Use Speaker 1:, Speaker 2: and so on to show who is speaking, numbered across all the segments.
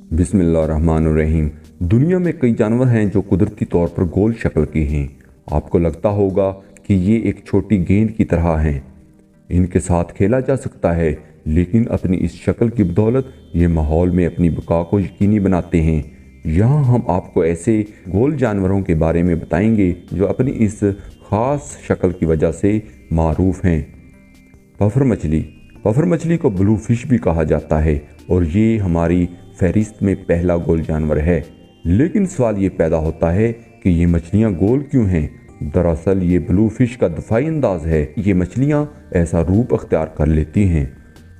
Speaker 1: बिस्मिल्लाहिर्रहमानिर्रहीम। दुनिया में कई जानवर हैं जो कुदरती तौर पर गोल शक्ल के हैं। आपको लगता होगा कि ये एक छोटी गेंद की तरह हैं, इनके साथ खेला जा सकता है, लेकिन अपनी इस शक्ल की बदौलत ये माहौल में अपनी बका को यकीनी बनाते हैं। यहाँ हम आपको ऐसे गोल जानवरों के बारे में बताएंगे जो अपनी इस ख़ास शक्ल की वजह से मारूफ हैं। पफर मछली। पफर मछली को ब्लू फिश भी कहा जाता है और ये हमारी फहरिस्त में पहला गोल जानवर है। लेकिन सवाल ये पैदा होता है कि ये मछलियाँ गोल क्यों हैं? दरअसल ये ब्लू फिश का दफाई अंदाज है। ये मछलियाँ ऐसा रूप अख्तियार कर लेती हैं।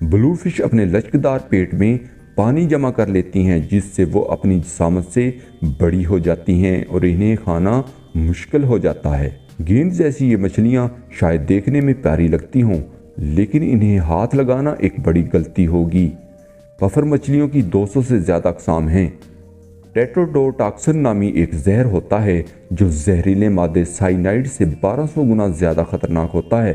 Speaker 1: ब्लू फिश अपने लचकदार पेट में पानी जमा कर लेती हैं, जिससे वो अपनी जिसामत से बड़ी हो जाती हैं और इन्हें खाना मुश्किल हो जाता है। गेंद जैसी ये मछलियाँ शायद देखने में प्यारी लगती हों, लेकिन इन्हें हाथ लगाना एक बड़ी गलती होगी। पफर मछलियों की 200 से ज़्यादा अक़साम हैं। टेट्रोडोटॉक्सिन नामी एक जहर होता है जो जहरीले मादे साइनाइड से 1200 गुना ज़्यादा खतरनाक होता है।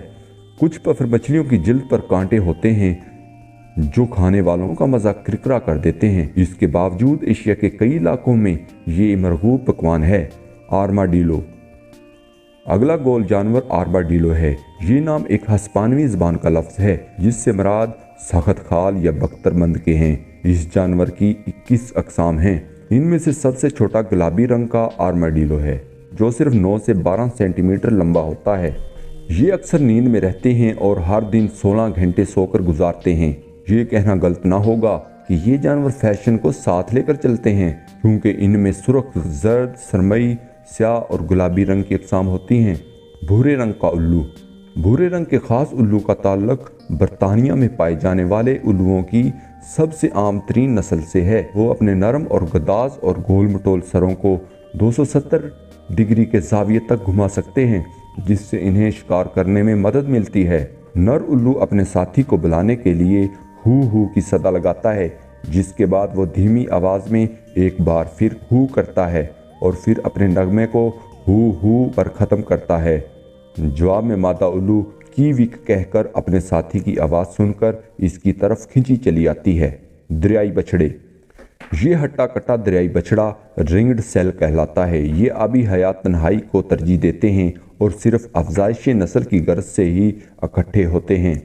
Speaker 1: कुछ पफर मछलियों की जिल्द पर कांटे होते हैं जो खाने वालों का मज़ा किरकिरा कर देते हैं। इसके बावजूद एशिया के कई इलाकों में ये मरगूब पकवान है। आर्माडिलो। अगला गोल जानवर आर्माडिलो है। ये नाम एक हिस्पानवी ज़बान का लफ्ज़ है जिससे मुराद सख्त खाल या बख्तरबंद के हैं। इस जानवर की 21 अक़साम हैं। इनमें से सबसे छोटा गुलाबी रंग का आर्माडिलो है जो सिर्फ 9 से 12 सेंटीमीटर लंबा होता है। ये अक्सर नींद में रहते हैं और हर दिन 16 घंटे सोकर गुजारते हैं। ये कहना गलत ना होगा कि ये जानवर फैशन को साथ लेकर चलते हैं, क्योंकि इनमें सुर्ख, जर्द, सरमई, स्याह और गुलाबी रंग की अक़साम होती हैं। भूरे रंग का उल्लू। भूरे रंग के ख़ास उल्लू का ताल्लुक बरतानिया में पाए जाने वाले उल्लुओं की सबसे आम तरीन नस्ल से है। वो अपने नरम और गदाज और गोल मटोल सरों को 270 डिग्री के ज़ाविये तक घुमा सकते हैं, जिससे इन्हें शिकार करने में मदद मिलती है। नर उल्लू अपने साथी को बुलाने के लिए हू हू की सदा लगाता है, जिसके बाद वो धीमी आवाज़ में एक बार फिर हू करता है और फिर अपने नगमे को हू हू पर ख़त्म करता है। जवाब में मादा उल्लू की विक कहकर अपने साथी की आवाज़ सुनकर इसकी तरफ खींची चली आती है। दरियाई बछड़े। ये हट्टा कट्टा दरियाई बछड़ा रिंग्ड सेल कहलाता है। ये आबी हयात तन्हाई को तरजीह देते हैं और सिर्फ अफजाइश नस्ल की गर्ज से ही इकट्ठे होते हैं।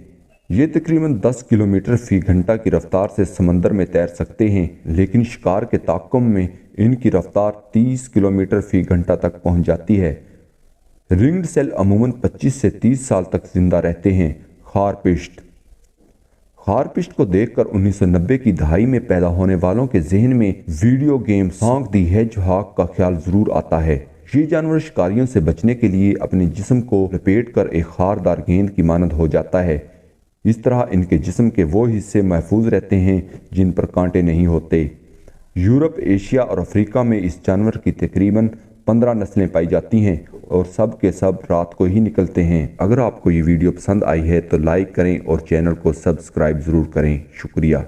Speaker 1: ये तकरीबन 10 किलोमीटर फ़ी घंटा की रफ्तार से समंदर में तैर सकते हैं, लेकिन शिकार के ताक़ुम में इनकी रफ्तार 30 किलोमीटर फ़ी घंटा तक पहुँच जाती है। रिंग्ड सेल अमूमन 25 से 30 साल तक जिंदा रहते हैं। खारपिश्त। खारपिश्त को देखकर 1990 की दहाई में पैदा होने वालों के जहन में वीडियो गेम सॉन्ग दी हेजहॉग का ख्याल ज़रूर आता है। ये जानवर शिकारियों से बचने के लिए अपने जिस्म को लपेट कर एक खारदार गेंद की मानद हो जाता है। इस तरह इनके जिस्म के वो हिस्से महफूज रहते हैं जिन पर कांटे नहीं होते। यूरोप, एशिया और अफ्रीका में इस जानवर की तकरीबन 15 नस्लें पाई जाती हैं और सब के सब रात को ही निकलते हैं। अगर आपको ये वीडियो पसंद आई है तो लाइक करें और चैनल को सब्सक्राइब ज़रूर करें। शुक्रिया।